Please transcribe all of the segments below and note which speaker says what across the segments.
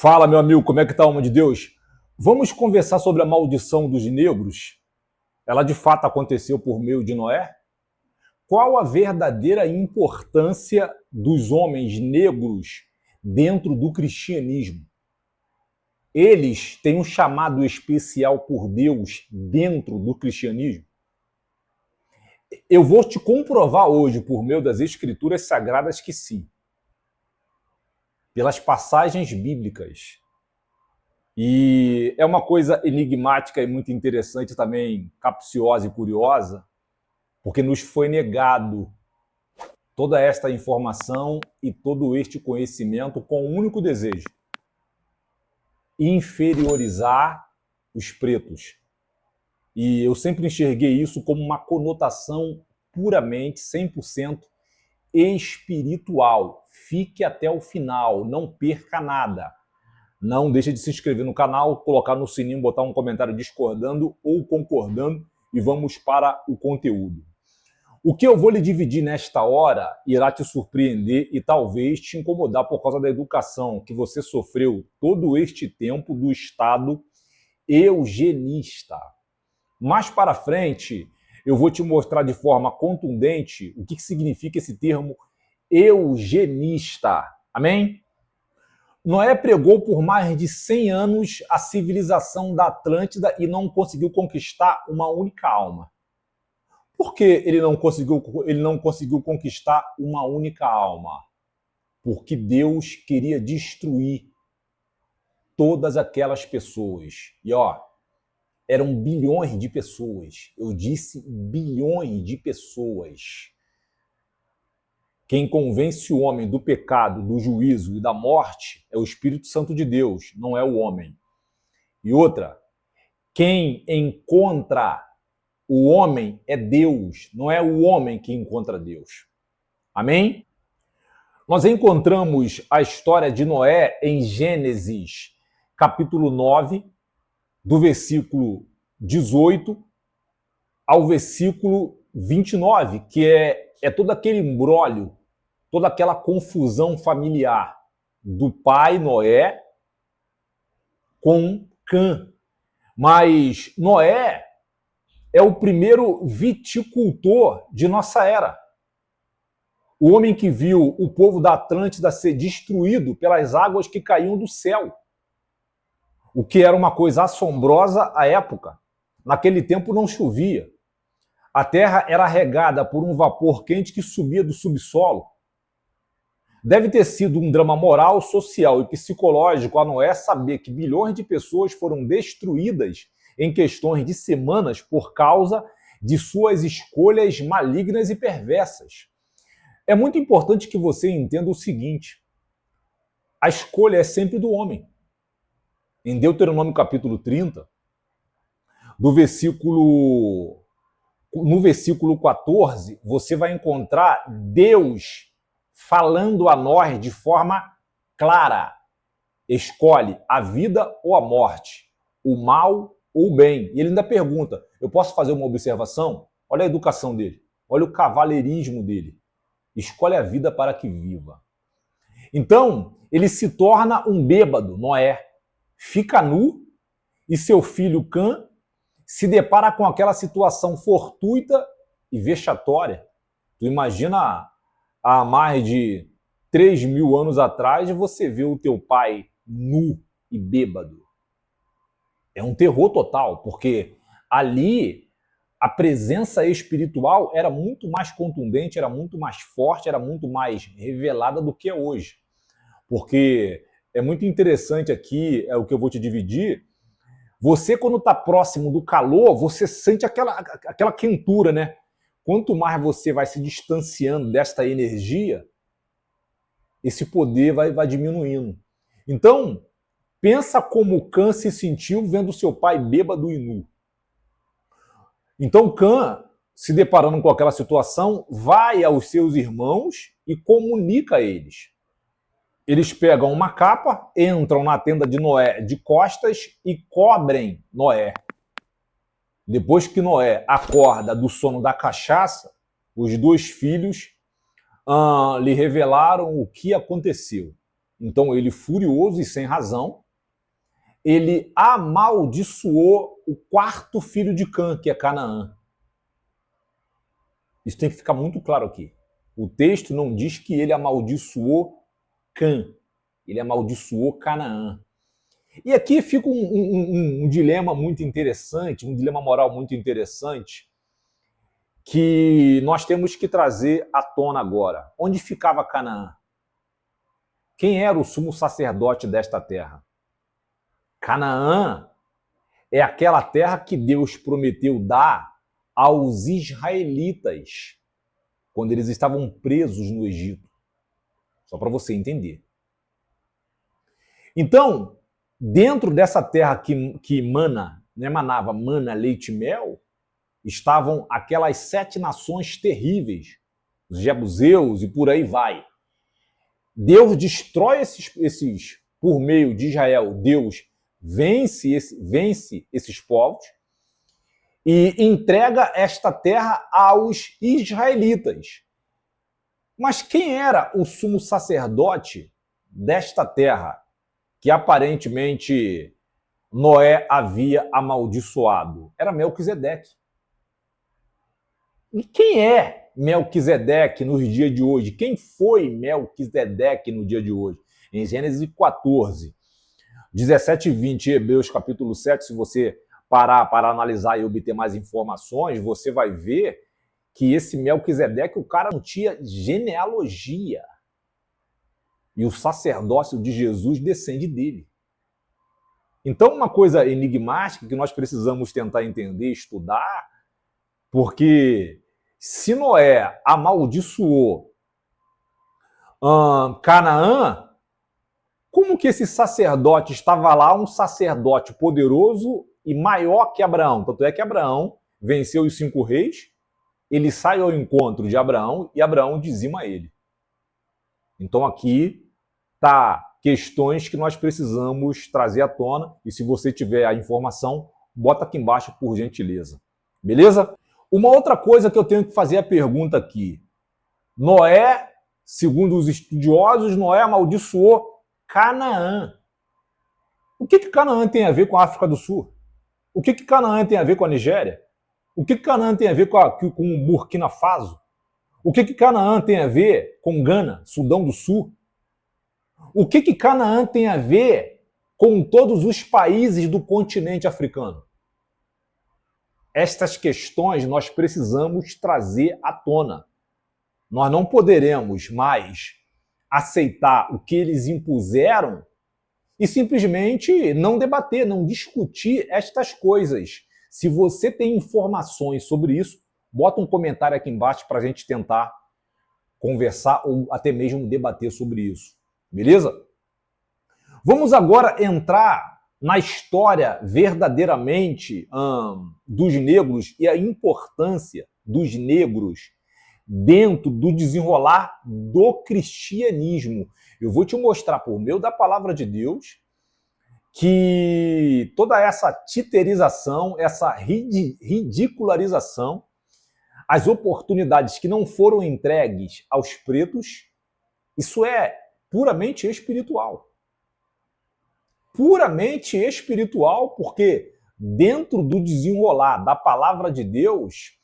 Speaker 1: Fala, meu amigo, como é que tá, alma de Deus? Vamos conversar sobre a maldição dos negros? Ela de fato aconteceu por meio de Noé? Qual a verdadeira importância dos homens negros dentro do cristianismo? Eles têm um chamado especial por Deus dentro do cristianismo? Eu vou te comprovar hoje, por meio das escrituras sagradas, que sim. Pelas passagens bíblicas. E é uma coisa enigmática e muito interessante também, capciosa e curiosa, porque nos foi negado toda esta informação e todo este conhecimento com um único desejo: inferiorizar os pretos. E eu sempre enxerguei isso como uma conotação puramente, 100% espiritual. Fique até o final, não perca nada. Não deixe de se inscrever no canal, colocar no sininho, botar um comentário discordando ou concordando e vamos para o conteúdo. O que eu vou lhe dividir nesta hora irá te surpreender e talvez te incomodar por causa da educação que você sofreu todo este tempo do Estado eugenista. Mais para frente, eu vou te mostrar de forma contundente o que significa esse termo eugenista. Amém? Noé pregou por mais de 100 anos a civilização da Atlântida e não conseguiu conquistar uma única alma. Por que ele não conseguiu conquistar uma única alma? Porque Deus queria destruir todas aquelas pessoas. E eram bilhões de pessoas. Eu disse bilhões de pessoas. Quem convence o homem do pecado, do juízo e da morte é o Espírito Santo de Deus, não é o homem. E outra, quem encontra o homem é Deus, não é o homem que encontra Deus. Amém? Nós encontramos a história de Noé em Gênesis, capítulo 9, do versículo 18 ao versículo 29, que é todo aquele imbróglio, toda aquela confusão familiar do pai Noé com Cã. Mas Noé é o primeiro viticultor de nossa era. O homem que viu o povo da Atlântida ser destruído pelas águas que caíam do céu. O que era uma coisa assombrosa à época. Naquele tempo não chovia. A terra era regada por um vapor quente que subia do subsolo. Deve ter sido um drama moral, social e psicológico a Noé saber que bilhões de pessoas foram destruídas em questões de semanas por causa de suas escolhas malignas e perversas. É muito importante que você entenda o seguinte: a escolha é sempre do homem. Em Deuteronômio capítulo 30, no versículo 14, você vai encontrar Deus falando a nós de forma clara. Escolhe a vida ou a morte, o mal ou o bem. E ele ainda pergunta, eu posso fazer uma observação? Olha a educação dele, olha o cavalheirismo dele. Escolhe a vida para que viva. Então, ele se torna um bêbado, Noé. Fica nu e seu filho Cã se depara com aquela situação fortuita e vexatória. Tu imagina há mais de 3.000 anos atrás você vê o teu pai nu e bêbado. É um terror total, porque ali a presença espiritual era muito mais contundente, era muito mais forte, era muito mais revelada do que é hoje. Porque é muito interessante aqui, é o que eu vou te dividir. Você, quando está próximo do calor, você sente aquela quentura, né? Quanto mais você vai se distanciando desta energia, esse poder vai diminuindo. Então, pensa como Cã se sentiu vendo seu pai bêbado e nu. Então, Cã, se deparando com aquela situação, vai aos seus irmãos e comunica a eles. Eles pegam uma capa, entram na tenda de Noé de costas e cobrem Noé. Depois que Noé acorda do sono da cachaça, os dois filhos lhe revelaram o que aconteceu. Então ele, furioso e sem razão, ele amaldiçoou o quarto filho de Cã, que é Canaã. Isso tem que ficar muito claro aqui. O texto não diz que ele amaldiçoou Cã, ele amaldiçoou Canaã. E aqui fica um dilema muito interessante, um dilema moral muito interessante, que nós temos que trazer à tona agora. Onde ficava Canaã? Quem era o sumo sacerdote desta terra? Canaã é aquela terra que Deus prometeu dar aos israelitas quando eles estavam presos no Egito. Só para você entender. Então, dentro dessa terra que manava mana, leite e mel, estavam aquelas 7 nações terríveis, os jebuseus e por aí vai. Deus destrói esses por meio de Israel. Deus vence esses povos e entrega esta terra aos israelitas. Mas quem era o sumo sacerdote desta terra que aparentemente Noé havia amaldiçoado? Era Melquisedeque. E quem é Melquisedeque nos dias de hoje? Quem foi Melquisedeque no dia de hoje? Em Gênesis 14, 17 e 20, Hebreus capítulo 7, se você parar para analisar e obter mais informações, você vai ver que esse Melquisedeque, o cara não tinha genealogia. E o sacerdócio de Jesus descende dele. Então, uma coisa enigmática que nós precisamos tentar entender, estudar, porque se Noé amaldiçoou Canaã, como que esse sacerdote estava lá, um sacerdote poderoso e maior que Abraão? Tanto é que Abraão venceu os 5 reis, ele sai ao encontro de Abraão e Abraão dizima ele. Então aqui tá questões que nós precisamos trazer à tona, e se você tiver a informação, bota aqui embaixo por gentileza. Beleza? Uma outra coisa que eu tenho que fazer a pergunta aqui. Noé, segundo os estudiosos, Noé amaldiçoou Canaã. O que Canaã tem a ver com a África do Sul? O que Canaã tem a ver com a Nigéria? O que Canaã tem a ver com o Burkina Faso? O que Canaã tem a ver com Gana, Sudão do Sul? O que Canaã tem a ver com todos os países do continente africano? Estas questões nós precisamos trazer à tona. Nós não poderemos mais aceitar o que eles impuseram e simplesmente não debater, não discutir estas coisas. Se você tem informações sobre isso, bota um comentário aqui embaixo para a gente tentar conversar ou até mesmo debater sobre isso. Beleza? Vamos agora entrar na história verdadeiramente dos negros e a importância dos negros dentro do desenrolar do cristianismo. Eu vou te mostrar por meio da palavra de Deus que toda essa titerização, essa ridicularização, as oportunidades que não foram entregues aos pretos, isso é puramente espiritual. Puramente espiritual, porque dentro do desenrolar da palavra de Deus,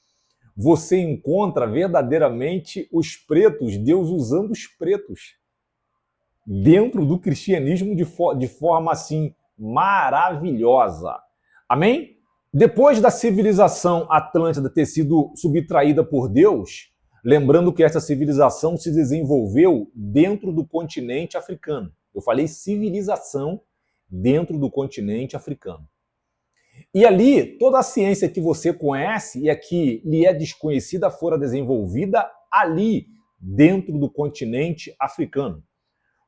Speaker 1: você encontra verdadeiramente os pretos, Deus usando os pretos, dentro do cristianismo de forma assim maravilhosa. Amém? Depois da civilização Atlântida ter sido subtraída por Deus, lembrando que essa civilização se desenvolveu dentro do continente africano. Eu falei civilização dentro do continente africano. E ali, toda a ciência que você conhece e a que lhe é desconhecida fora desenvolvida ali, dentro do continente africano.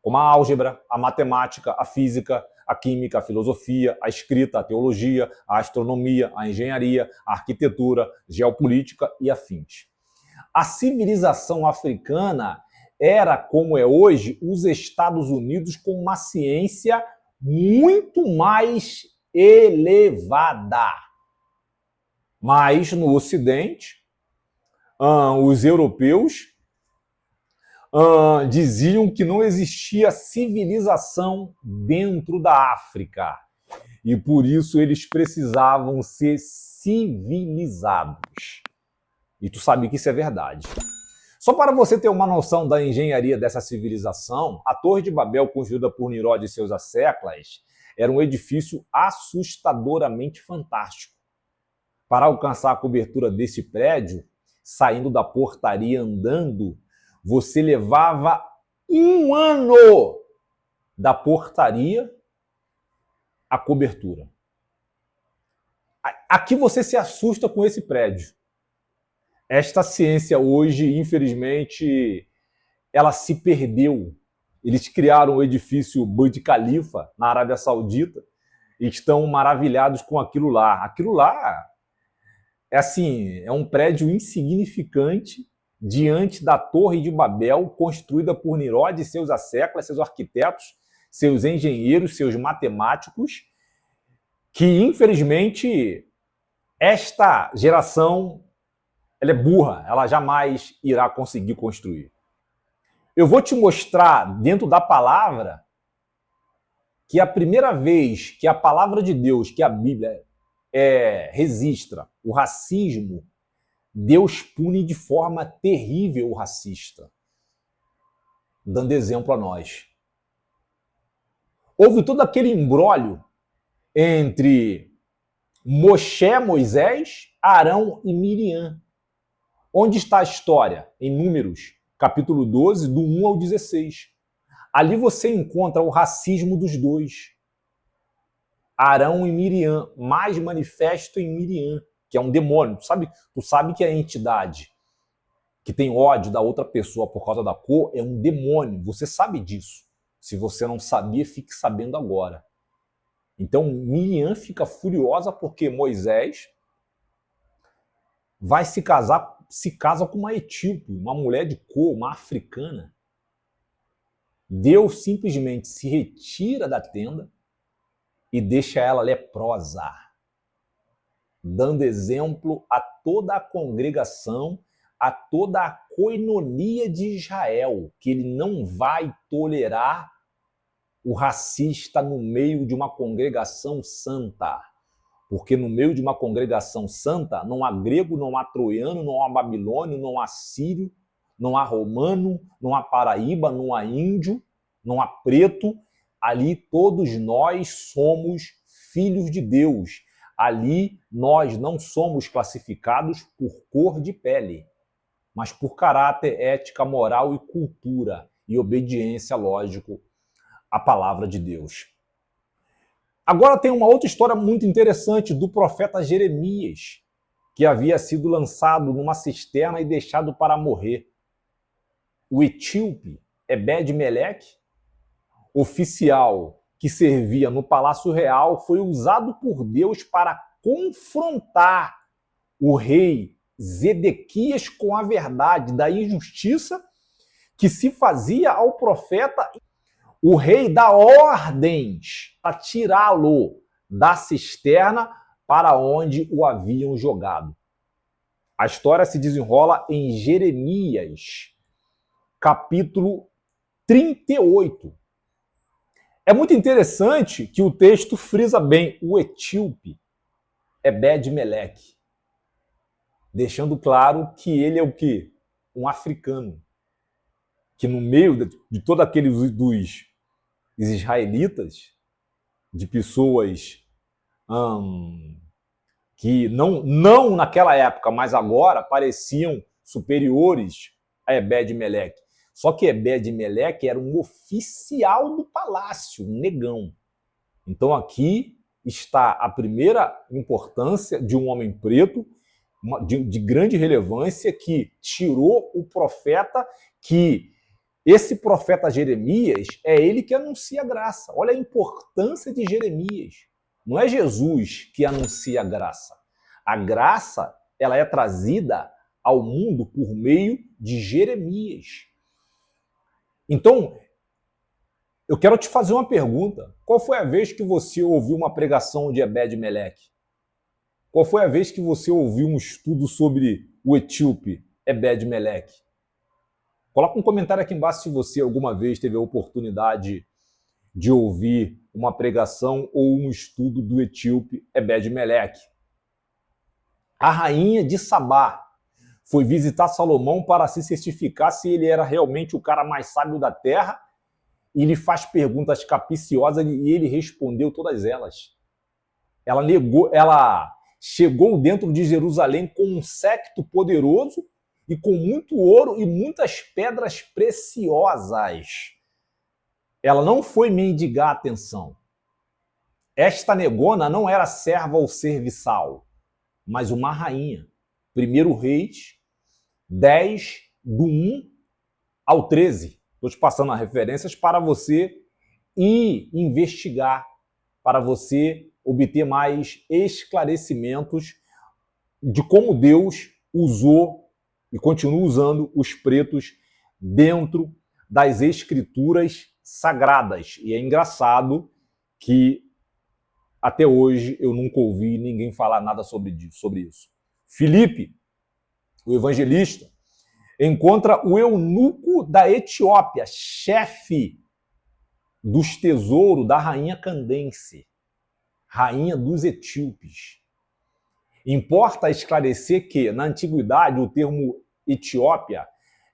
Speaker 1: Como a álgebra, a matemática, a física, a química, a filosofia, a escrita, a teologia, a astronomia, a engenharia, a arquitetura, geopolítica e afins. A civilização africana era, como é hoje, os Estados Unidos com uma ciência muito mais elevada. Mas no Ocidente, os europeus diziam que não existia civilização dentro da África. E por isso eles precisavam ser civilizados. E tu sabe que isso é verdade. Só para você ter uma noção da engenharia dessa civilização, a Torre de Babel, construída por Nimrod e seus asseclas, era um edifício assustadoramente fantástico. Para alcançar a cobertura desse prédio, saindo da portaria andando, você levava 1 ano da portaria à cobertura. Aqui você se assusta com esse prédio. Esta ciência hoje, infelizmente, ela se perdeu. Eles criaram o edifício Burj Khalifa na Arábia Saudita e estão maravilhados com aquilo lá. Aquilo lá é assim, é um prédio insignificante diante da Torre de Babel, construída por Nimrod e seus asseclas, seus arquitetos, seus engenheiros, seus matemáticos, que infelizmente esta geração ela é burra, ela jamais irá conseguir construir. Eu vou te mostrar dentro da palavra que a primeira vez que a palavra de Deus, que a Bíblia registra o racismo, Deus pune de forma terrível o racista, dando exemplo a nós. Houve todo aquele imbróglio entre Moisés, Arão e Miriam. Onde está a história? Em Números, capítulo 12, do 1 ao 16. Ali você encontra o racismo dos dois. Arão e Miriam, mais manifesto em Miriam, que é um demônio. Tu sabe que a entidade que tem ódio da outra pessoa por causa da cor é um demônio. Você sabe disso. Se você não sabia, fique sabendo agora. Então Miriam fica furiosa porque Moisés vai se casa com uma etíope, uma mulher de cor, uma africana. Deus simplesmente se retira da tenda e deixa ela leprosa, dando exemplo a toda a congregação, a toda a coinonia de Israel, que ele não vai tolerar o racista no meio de uma congregação santa. Porque no meio de uma congregação santa não há grego, não há troiano, não há babilônio, não há sírio, não há romano, não há paraíba, não há índio, não há preto. Ali todos nós somos filhos de Deus. Ali nós não somos classificados por cor de pele, mas por caráter, ética, moral e cultura e obediência, lógico, à palavra de Deus. Agora tem uma outra história muito interessante do profeta Jeremias, que havia sido lançado numa cisterna e deixado para morrer. O etíope Ebed-Meleque, oficial que servia no Palácio Real, foi usado por Deus para confrontar o rei Zedequias com a verdade da injustiça que se fazia ao profeta. O rei dá ordens para tirá-lo da cisterna para onde o haviam jogado. A história se desenrola em Jeremias, capítulo 38. É muito interessante que o texto frisa bem o etíope Ebed-Meleque, deixando claro que ele é o quê? Um africano, que no meio de todo aqueles dos israelitas, de pessoas que não naquela época, mas agora pareciam superiores a Ebed-Meleque. Só que Ebed-Meleque era um oficial do palácio, um negão. Então aqui está a primeira importância de um homem preto, de grande relevância, que tirou o profeta, que esse profeta Jeremias é ele que anuncia a graça. Olha a importância de Jeremias. Não é Jesus que anuncia a graça. A graça ela é trazida ao mundo por meio de Jeremias. Então, eu quero te fazer uma pergunta. Qual foi a vez que você ouviu uma pregação de Ebed-Meleque? Qual foi a vez que você ouviu um estudo sobre o etíope Ebed-Meleque? Coloca um comentário aqui embaixo se você alguma vez teve a oportunidade de ouvir uma pregação ou um estudo do etíope Ebed-Meleque. A rainha de Sabá foi visitar Salomão para se certificar se ele era realmente o cara mais sábio da terra, e lhe faz perguntas capciosas e ele respondeu todas elas. Ela chegou dentro de Jerusalém com um séquito poderoso e com muito ouro e muitas pedras preciosas. Ela não foi mendigar atenção. Esta negona não era serva ou serviçal, mas uma rainha. 1 Reis 10, do 1 ao 13. Estou te passando as referências para você ir investigar, para você obter mais esclarecimentos de como Deus usou e continua usando os pretos dentro das escrituras sagradas. E é engraçado que até hoje eu nunca ouvi ninguém falar nada sobre isso. Filipe, o evangelista, encontra o eunuco da Etiópia, chefe dos tesouros da rainha Candence, rainha dos etíopes. Importa esclarecer que, na antiguidade, o termo Etiópia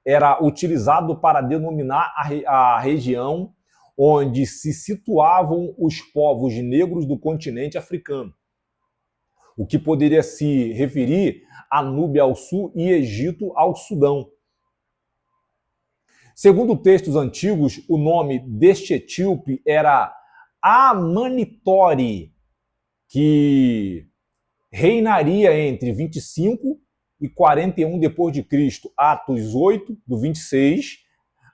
Speaker 1: era utilizado para denominar a região onde se situavam os povos negros do continente africano, o que poderia se referir a Núbia ao sul e Egito ao Sudão. Segundo textos antigos, o nome deste etíope era Amanitori, que reinaria entre 25 e 41 depois de Cristo, Atos 8, do 26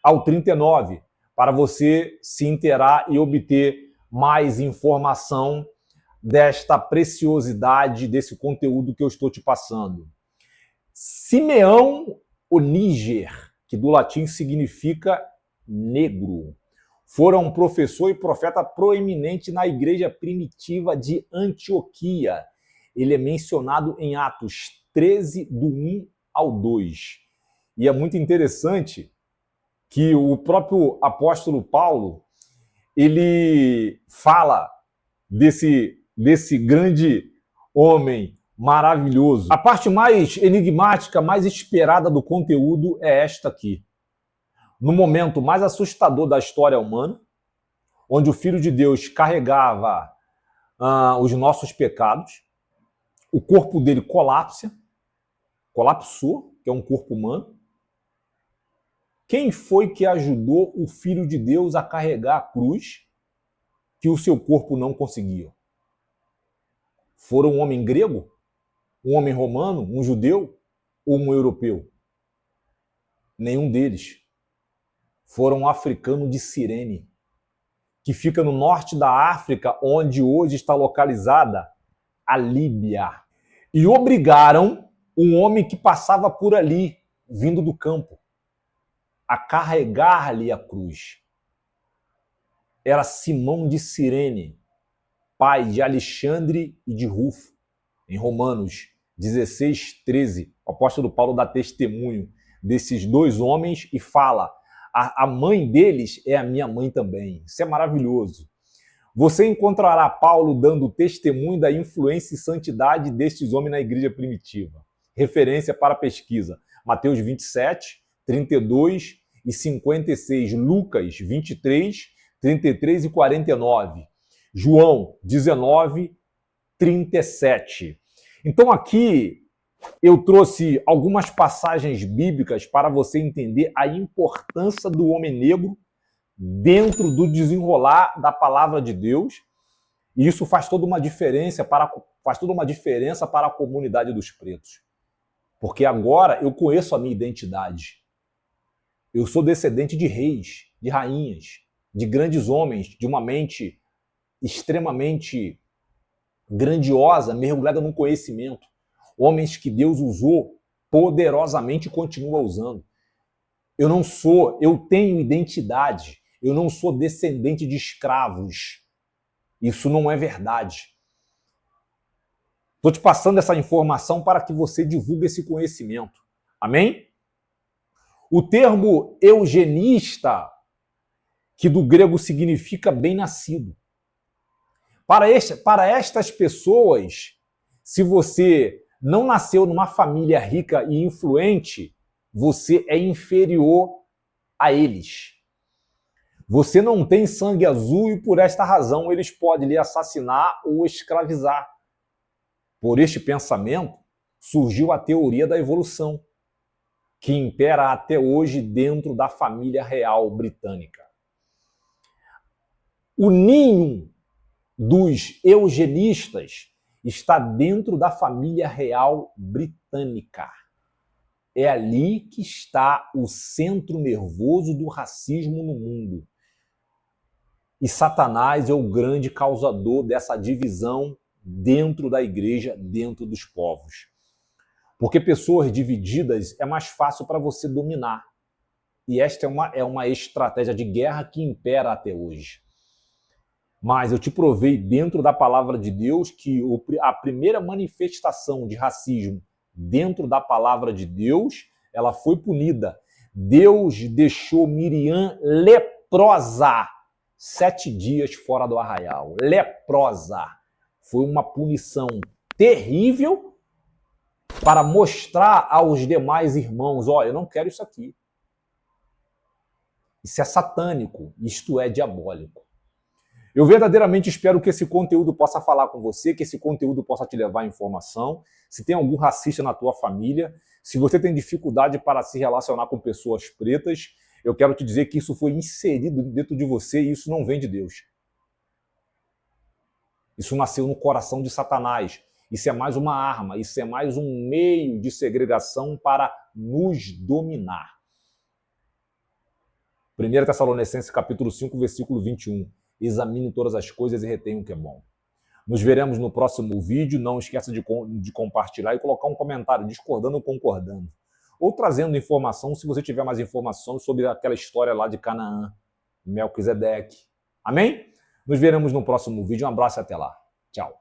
Speaker 1: ao 39, para você se inteirar e obter mais informação desta preciosidade, desse conteúdo que eu estou te passando. Simeão o Níger, que do latim significa negro, fora um professor e profeta proeminente na igreja primitiva de Antioquia. Ele é mencionado em Atos 13, do 1 ao 2. E é muito interessante que o próprio apóstolo Paulo, ele fala desse grande homem maravilhoso. A parte mais enigmática, mais esperada do conteúdo é esta aqui. No momento mais assustador da história humana, onde o Filho de Deus carregava os nossos pecados, o corpo dele colapsou, que é um corpo humano. Quem foi que ajudou o Filho de Deus a carregar a cruz que o seu corpo não conseguia? Foram um homem grego? Um homem romano? Um judeu? Ou um europeu? Nenhum deles. Foram um africano de Cirene, que fica no norte da África, onde hoje está localizada a Líbia. E obrigaram um homem que passava por ali, vindo do campo, a carregar-lhe a cruz. Era Simão de Cirene, pai de Alexandre e de Rufo. Em Romanos 16, 13, o apóstolo Paulo dá testemunho desses dois homens e fala: a mãe deles é a minha mãe também. Isso é maravilhoso. Você encontrará Paulo dando testemunho da influência e santidade destes homens na igreja primitiva. Referência para pesquisa: Mateus 27, 32 e 56, Lucas 23, 33 e 49, João 19, 37. Então aqui eu trouxe algumas passagens bíblicas para você entender a importância do homem negro dentro do desenrolar da palavra de Deus, e isso faz toda uma diferença para a comunidade dos pretos. Porque agora eu conheço a minha identidade. Eu sou descendente de reis, de rainhas, de grandes homens, de uma mente extremamente grandiosa, mergulhada no conhecimento. Homens que Deus usou poderosamente e continua usando. Eu tenho identidade. Eu não sou descendente de escravos. Isso não é verdade. Estou te passando essa informação para que você divulgue esse conhecimento. Amém? O termo eugenista, que do grego significa bem-nascido. Para estas pessoas, se você não nasceu numa família rica e influente, você é inferior a eles. Você não tem sangue azul e por esta razão eles podem lhe assassinar ou escravizar. Por este pensamento surgiu a teoria da evolução, que impera até hoje dentro da família real britânica. O ninho dos eugenistas está dentro da família real britânica. É ali que está o centro nervoso do racismo no mundo. E Satanás é o grande causador dessa divisão dentro da igreja, dentro dos povos. Porque pessoas divididas é mais fácil para você dominar. E esta é uma estratégia de guerra que impera até hoje. Mas eu te provei dentro da palavra de Deus que a primeira manifestação de racismo dentro da palavra de Deus, ela foi punida. Deus deixou Miriam leprosa 7 dias fora do arraial. Leprosa. Foi uma punição terrível para mostrar aos demais irmãos, olha, eu não quero isso aqui. Isso é satânico, isto é diabólico. Eu verdadeiramente espero que esse conteúdo possa falar com você, que esse conteúdo possa te levar à informação. Se tem algum racista na tua família, se você tem dificuldade para se relacionar com pessoas pretas, eu quero te dizer que isso foi inserido dentro de você e isso não vem de Deus. Isso nasceu no coração de Satanás. Isso é mais uma arma, isso é mais um meio de segregação para nos dominar. 1 Tessalonicenses capítulo 5, versículo 21. Examine todas as coisas e retenha o que é bom. Nos veremos no próximo vídeo. Não esqueça de compartilhar e colocar um comentário discordando ou concordando. Ou trazendo informação, se você tiver mais informações sobre aquela história lá de Canaã, Melquisedeque. Amém? Nos veremos no próximo vídeo. Um abraço e até lá. Tchau.